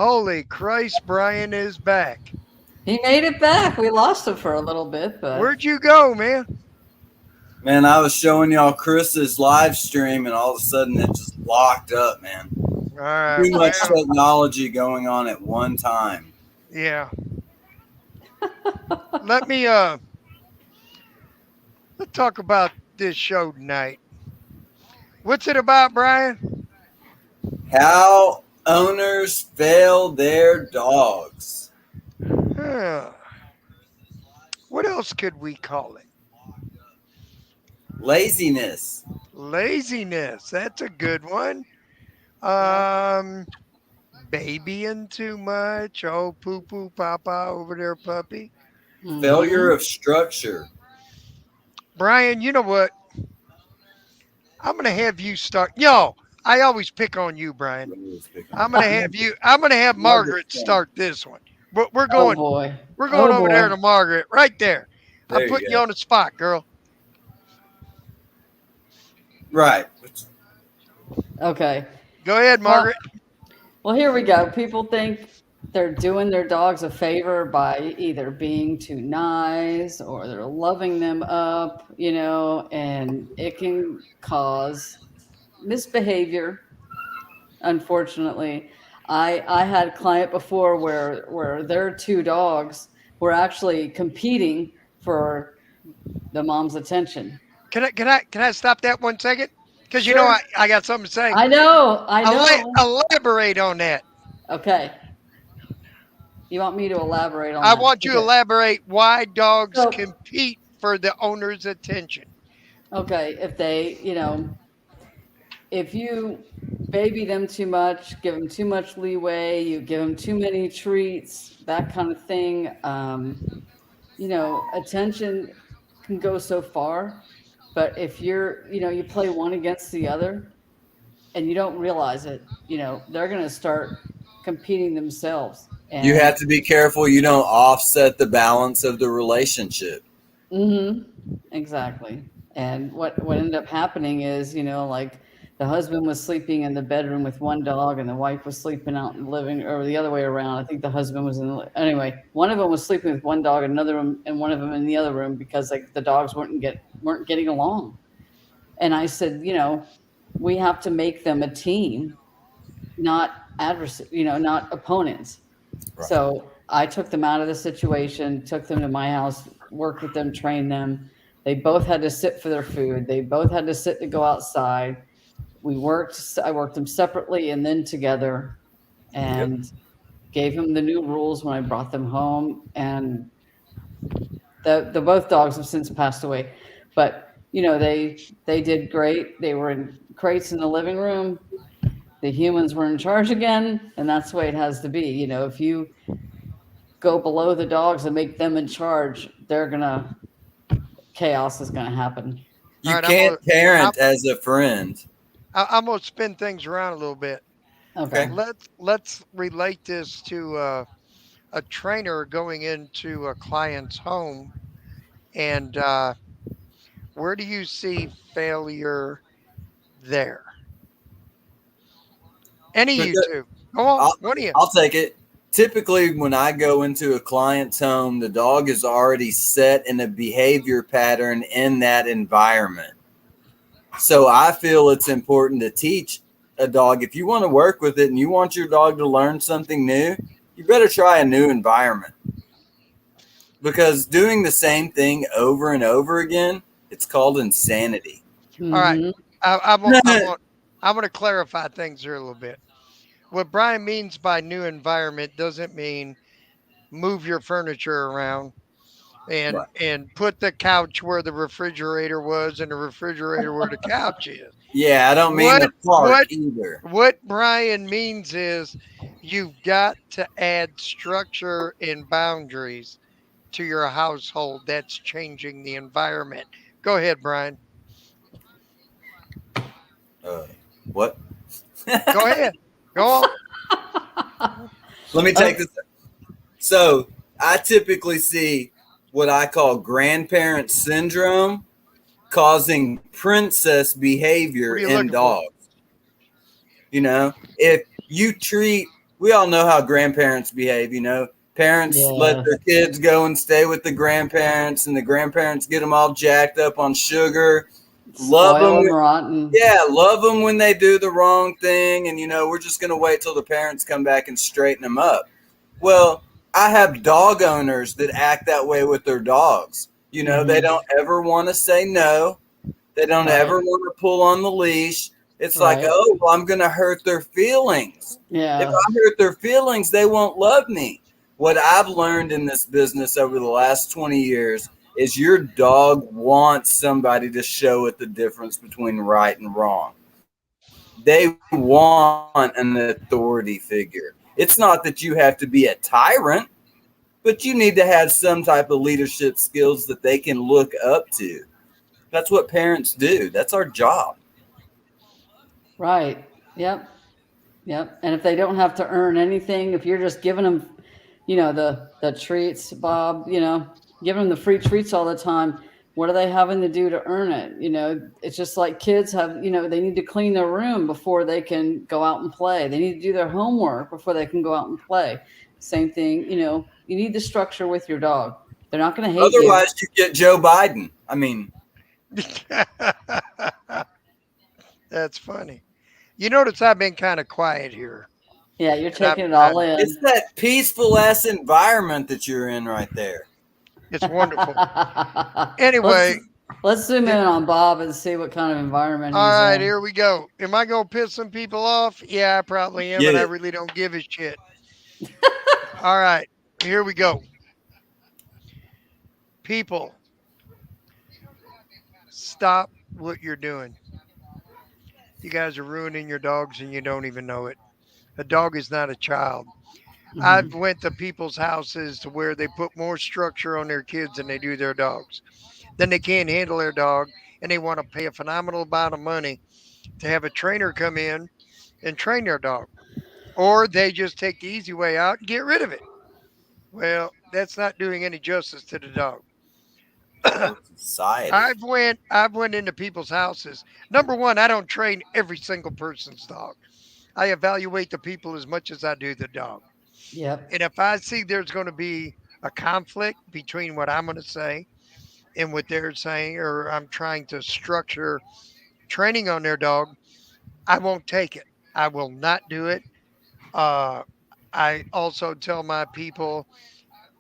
Holy Christ, Brian is back. He made it back. We lost him for a little bit, but Where'd you go, man? Man, I was showing y'all Chris's live stream, and all of a sudden it just locked up, man. All right, Too much well, technology going on at one time. yeah. Let me let's talk about this show tonight. What's it about, Brian? How owners fail their dogs. Huh. What else could we call it? Laziness. Laziness. That's a good one. yeah. Um, Babying too much. Oh, poo poo papa over there, puppy. Failure Hmm. of structure. Brian, you know what? I'm gonna have you start. Yo, I always pick on you, Brian. I'm gonna have Margaret start this one. We're Oh going. boy. We're going Oh over there boy. to Margaret, right there. I'm There you putting you go. on the spot, girl. Right. Okay. Go ahead, Well, Margaret. well, here we go. People think they're doing their dogs a favor by either being too nice or they're loving them up, and it can cause misbehavior. Unfortunately, I had a client before where their two dogs were actually competing for the mom's attention. Can I stop that 1 second? Because you know Sure. I got something to say. I know. I know. Elaborate on that. Okay. You want me to elaborate on I that? want you to Okay. elaborate why dogs So, compete for the owner's attention. okay, if they, if you baby them too much, give them too much leeway, you give them too many treats, that kind of thing, attention can go so far. But if you play one against the other and you don't realize it, they're going to start competing themselves. You And have to be careful you don't offset the balance of the relationship. exactly. And what ended up happening is, like the husband was sleeping in the bedroom with one dog, and the wife was sleeping out in the living, or the other way around. I think the husband was anyway. One of them was sleeping with one dog in another room, and one of them in the other room because like the dogs weren't getting along. And I said, we have to make them a team, not not opponents. Right. So I took them out of the situation, took them to my house, worked with them, trained them. They both had to sit for their food. They both had to sit to go outside. I worked them separately and then together, Yep. and gave them the new rules when I brought them home. And the both dogs have since passed away. But, they did great. They were in crates in the living room. The humans were in charge again, and that's the way it has to be. If you go below the dogs and make them in charge, chaos is gonna happen. All You right, can't I'm, parent as a friend. I'm gonna spin things around a little bit. Okay. Okay. Let's relate this to a trainer going into a client's home, and where do you see failure there? Any of you Because two? Go on, I'll, one of you. I'll take it. Typically, when I go into a client's home, the dog is already set in a behavior pattern in that environment. So I feel it's important to teach a dog. If you want to work with it and you want your dog to learn something new, you better try a new environment. Because doing the same thing over and over again, it's called insanity. All right, Mm-hmm. I want to clarify things here a little bit. What Brian means by new environment doesn't mean move your furniture around Right. and put the couch where the refrigerator was and the refrigerator where the couch is. Yeah, I don't mean What the park what either. what Brian means is you've got to add structure and boundaries to your household that's changing the environment. Go ahead, Brian. Uh, what? Go ahead. Go on. Let me Oh, take this. So I typically see what I call grandparent syndrome causing princess What behavior are you in looking for? dogs. If you treat, we all know how grandparents behave. You know, parents let their kids go and stay with the grandparents, and the grandparents get them all jacked up on sugar. Love them, rotten. Yeah, love them when they do the wrong thing, and you know, we're just gonna wait till the parents come back and straighten them up. Well, I have dog owners that act that way with their dogs. You know, they don't ever want to say no. They don't ever want to pull on the leash. It's like, oh, well, I'm going to hurt their feelings. Yeah. If I hurt their feelings, they won't love me. What I've learned in this business over the last 20 years is your dog wants somebody to show it the difference between right and wrong. They want an authority figure. It's not that you have to be a tyrant, but you need to have some type of leadership skills that they can look up to. That's what parents do. That's our job. Right. Yep. And if they don't have to earn anything, if you're just giving them, you know, the treats, Bob, you know, giving them the free treats all the time, what are they having to do to earn it? You know, it's just like kids have, you know, they need to clean their room before they can go out and play. They need to do their homework before they can go out and play. Same thing, you know, you need the structure with your dog. They're not going to hate you. Otherwise, you get Joe Biden. I mean, that's funny. You notice I've been kind of quiet here. Yeah, you're taking it all in. It's that peaceful ass environment that you're in right there. It's wonderful. Anyway, let's zoom in on Bob and see what kind of environment he's all right, in. here we go. Am I going to piss some people off? Yeah, I probably am, and I really don't give a shit. All right, here we go. People, stop what you're doing. You guys are ruining your dogs and you don't even know it. A dog is not a child. I've went to people's houses to where they put more structure on their kids than they do their dogs. Then they can't handle their dog and they want to pay a phenomenal amount of money to have a trainer come in and train their dog. Or they just take the easy way out and get rid of it. Well, that's not doing any justice to the dog. Society. I've went into people's houses. Number one, I don't train every single person's dog. I evaluate the people as much as I do the dog. Yep. And if I see there's going to be a conflict between what I'm going to say and what they're saying, or I'm trying to structure training on their dog, I won't take it. I will not do it. I also tell my people,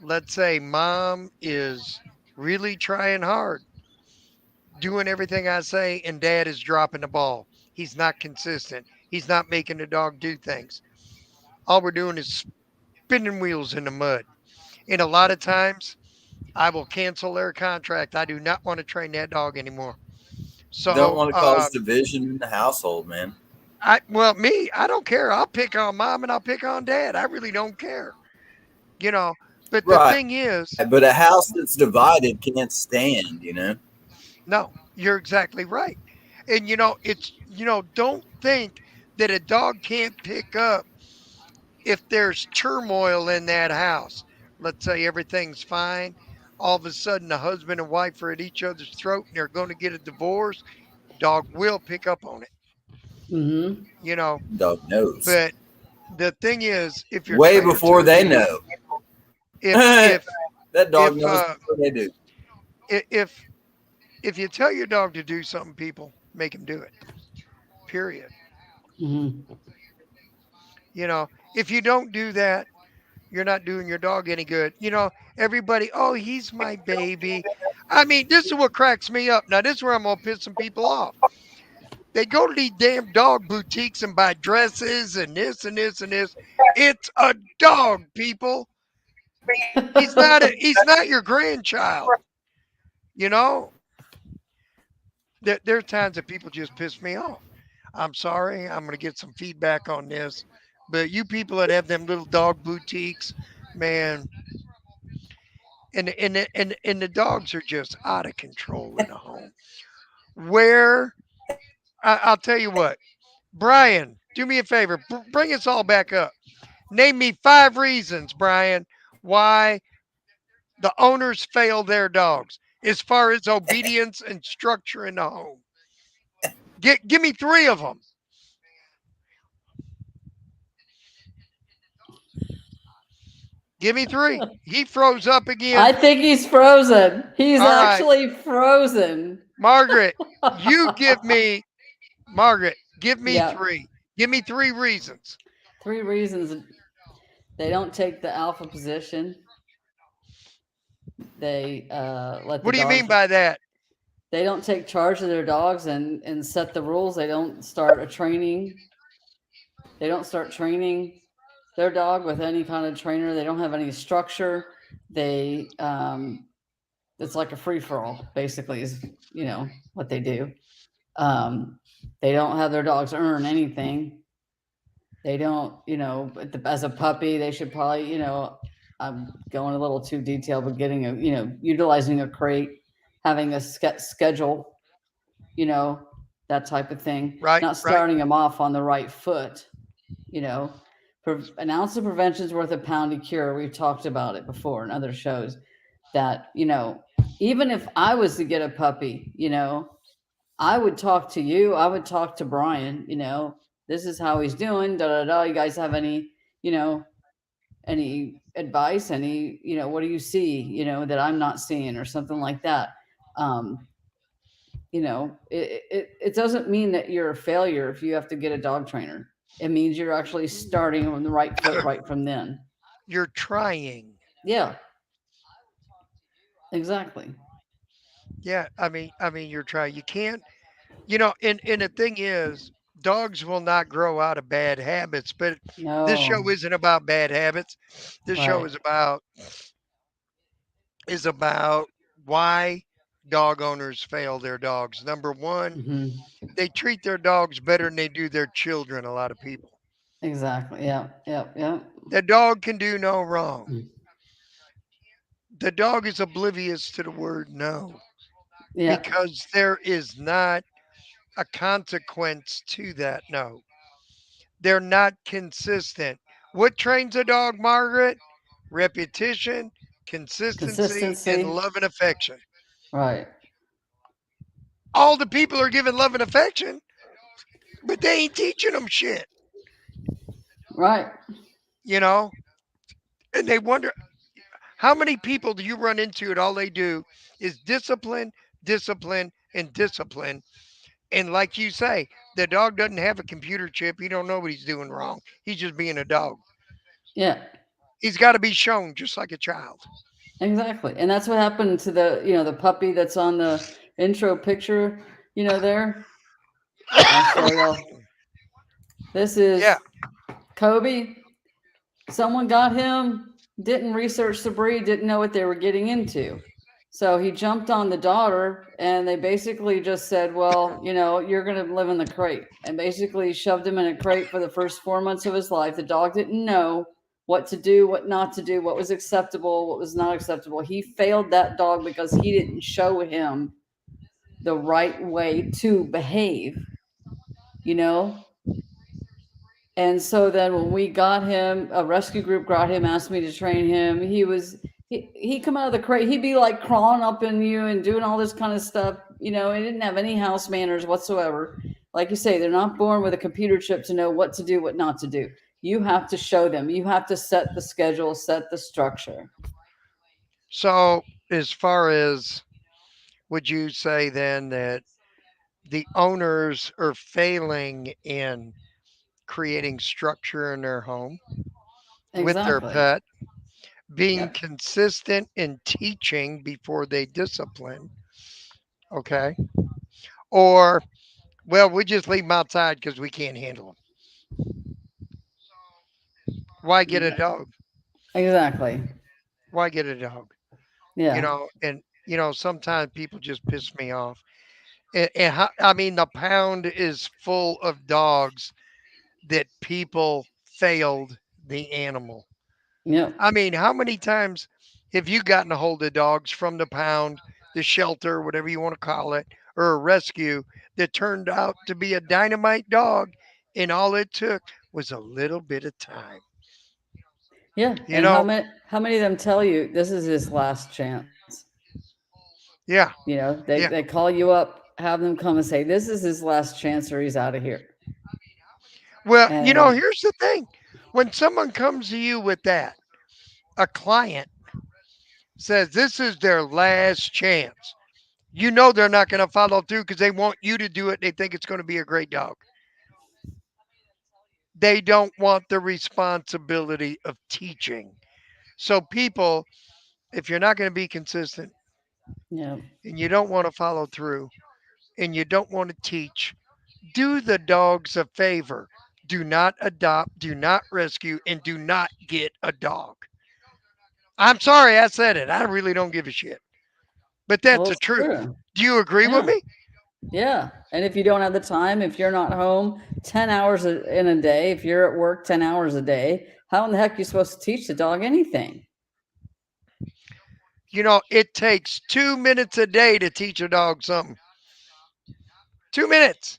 let's say mom is really trying hard, doing everything I say, and dad is dropping the ball. He's not consistent. He's not making the dog do things. All we're doing is spinning wheels in the mud. And a lot of times, I will cancel their contract. I do not want to train that dog anymore. So don't want to cause division in the household, man. I don't care. I'll pick on mom and I'll pick on dad. I really don't care. You know, but the thing is, but a house that's divided can't stand, you know. No, you're exactly right. And don't think that a dog can't pick up if there's turmoil in that house. Let's say everything's fine. All of a sudden, the husband and wife are at each other's throat and they're going to get a divorce. Dog will pick up on it. Mm-hmm. You know, dog knows. But the thing is, if you're way before they know, if that dog knows before they do. If you tell your dog to do something, people make him do it. Period. Mm-hmm. You know, if you don't do that, you're not doing your dog any good. You know, everybody, oh, he's my baby. I mean, this is what cracks me up. Now, this is where I'm going to piss some people off. They go to these damn dog boutiques and buy dresses and this and this and this. It's a dog, people. He's not your grandchild. You know, there are times that people just piss me off. I'm sorry. I'm going to get some feedback on this. But you people that have them little dog boutiques, man, and the dogs are just out of control in the home. Where, I'll tell you what, Brian, do me a favor, bring us all back up. Name me 5 reasons, Brian, why the owners fail their dogs as far as obedience and structure in the home. Give me 3 of them. Give me 3. He froze up again. I think he's frozen. He's All right. actually frozen. Margaret, Margaret, give me Yeah. 3. Give me 3 reasons. 3 reasons they don't take the alpha position. They let the What do you mean dogs. by that? They don't take charge of their dogs and set the rules. They don't start a training. They don't start training their dog with any kind of trainer. They don't have any structure. They it's like a free for all, basically, is what they do. They don't have their dogs earn anything. They don't, as a puppy, they should probably, I'm going a little too detailed, but getting utilizing a crate, having a schedule, that type of thing. Right, Not right. starting them off on the right foot, an ounce of prevention is worth a pound of cure. We've talked about it before in other shows that, even if I was to get a puppy, I would talk to you. I would talk to Brian, this is how he's doing. You guys have any, any advice, any, what do you see, that I'm not seeing or something like that. It doesn't mean that you're a failure if you have to get a dog trainer. It means you're actually starting on the right foot right from then. You're trying. Yeah. Exactly. Yeah, I mean you're trying. You can't, and the thing is, dogs will not grow out of bad habits, but this show No. isn't about bad habits. This show Right. is about why dog owners fail their dogs. Number 1, Hmm. they treat their dogs better than they do their children, a lot of people. Exactly. Yeah. Yeah. Yeah. The dog can do no wrong. Mm. The dog is oblivious to the word no Yeah. because there is not a consequence to that no. They're not consistent. What trains a dog, Margaret? Repetition, consistency, and Consistency. love and affection. Right. All the people are giving love and affection, but they ain't teaching them shit, Right. you know? And they wonder how many people do you run into and all they do is discipline, discipline, and discipline. And like you say, the dog doesn't have a computer chip. He don't know what he's doing wrong. He's just being a dog. Yeah. He's got to be shown just like a child. Exactly. And that's what happened to the puppy that's on the intro picture, there. I'll show y'all. This is Yeah. Kobe. Someone got him, didn't research the breed, didn't know what they were getting into. So he jumped on the daughter and they basically just said, well, you're going to live in the crate, and basically shoved him in a crate for the first 4 months of his life. The dog didn't know what to do, what not to do, what was acceptable, what was not acceptable. He failed that dog because he didn't show him the right way to behave, And so then when we got him, a rescue group got him, asked me to train him. He'd come out of the crate. He'd be like crawling up in you and doing all this kind of stuff. He didn't have any house manners whatsoever. Like you say, they're not born with a computer chip to know what to do, what not to do. You have to show them. You have to set the schedule, set the structure. So, as far as, would you say then that the owners are failing in creating structure in their home with their Exactly. pet, being Yep. consistent in teaching before they discipline? Okay. Or, well, we just leave them outside because we can't handle them. Why get a dog? Exactly. Why get a dog? Yeah. And sometimes people just piss me off. And I mean, the pound is full of dogs that people failed the animal. Yep. I mean, how many times have you gotten a hold of dogs from the pound, the shelter, whatever you want to call it, or a rescue that turned out to be a dynamite dog, and all it took was a little bit of time? Yeah. You And know, how many of them tell you this is his last chance? yeah, They yeah. they call you up, have them come and say, this is his last chance or he's out of here. Well, And here's the thing: when someone comes to you with that, a client says this is their last chance, you know they're not going to follow through because they want you to do it. They think it's going to be a great dog. They don't want the responsibility of teaching. So people, if you're not going to be consistent Yeah. and you don't want to follow through and you don't want to teach, do the dogs a favor. Do not adopt, do not rescue, and do not get a dog. I'm sorry I said it. I really don't give a shit. But that's Well, the it's truth. true. Do you agree with Yeah. me? Yeah. And if you don't have the time, if you're not home 10 hours in a day, if you're at work 10 hours a day, how in the heck are you supposed to teach the dog anything? You know, it takes 2 minutes a day to teach a dog something. 2 minutes.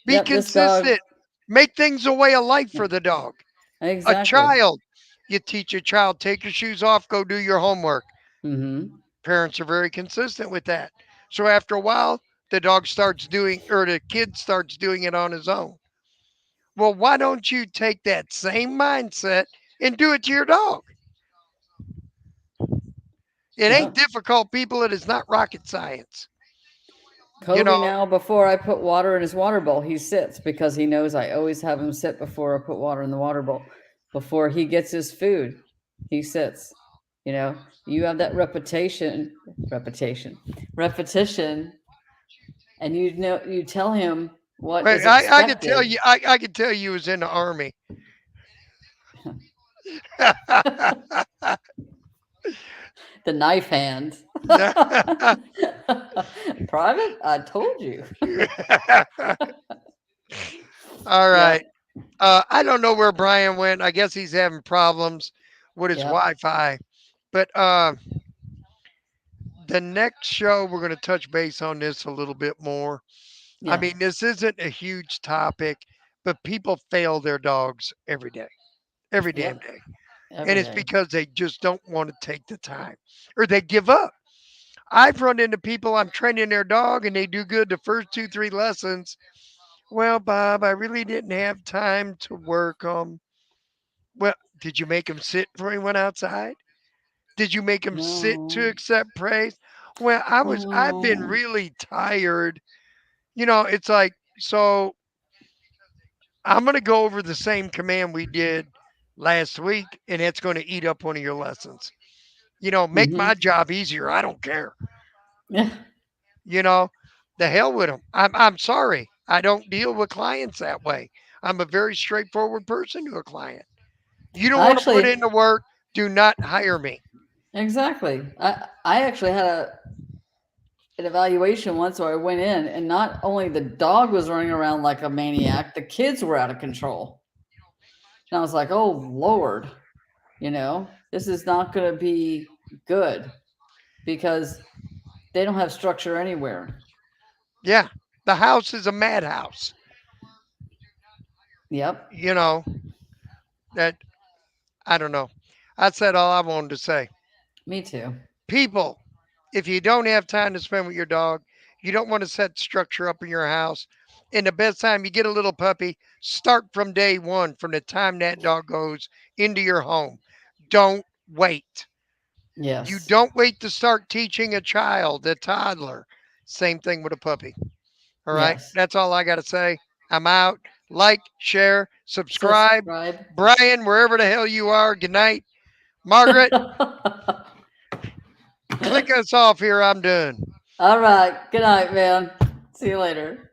Be Yep, this dog. consistent. Make things a way of life for the dog. A Exactly. child. You teach a child, take your shoes off, go do your homework. Mm-hmm. Parents are very consistent with that. So after a while, the dog starts doing, or the kid starts doing it on his own. Well, why don't you take that same mindset and do it to your dog? It ain't Yep. difficult, people. It is not rocket science. Kobe You know, now, before I put water in his water bowl, he sits because he knows I always have him sit before I put water in the water bowl. Before he gets his food, he sits. You know, you have that repetition, and you tell him what wait, is I can tell expected. you, I can tell you was in the army. The knife hand. Private, I told you. All right. I don't know where Brian went. I guess he's having problems with his Yep. Wi-Fi. But the next show, we're going to touch base on this a little bit more. I Yeah. mean, this isn't a huge topic, but people fail their dogs every day, every damn Yep. day. Every And it's day. because they just don't want to take the time or they give up. I've run into people, I'm training their dog and they do good the first 2, 3 lessons. Well, Bob, I really didn't have time to work them. Well, did you make him sit before he went outside? Did you make him sit to No. accept praise? Well, I've been No. really tired. You know, it's like, so I'm going to go over the same command we did last week, and it's going to eat up one of your lessons. You know, make Mm-hmm. my job easier. I don't care. Yeah. You know, the hell with them. I'm sorry. I don't deal with clients that way. I'm a very straightforward person to a client. You don't want to put Actually, in the work, do not hire me. exactly. I actually had an evaluation once where I went in, and not only the dog was running around like a maniac, the kids were out of control. And I was like, oh Lord, this is not going to be good because they don't have structure anywhere. Yeah, the house is a madhouse. Yep. You know, that, I don't know. I said all I wanted to say. Me too. People, if you don't have time to spend with your dog, you don't want to set structure up in your house. And the best time you get a little puppy, start from day one, from the time that dog goes into your home. Don't wait. Yes. You don't wait to start teaching a child, a toddler. Same thing with a puppy. All right. Yes. That's all I got to say. I'm out. Like, share, subscribe. Brian, wherever the hell you are, good night. Margaret, click us off here. I'm done. All right. Good night, man. See you later.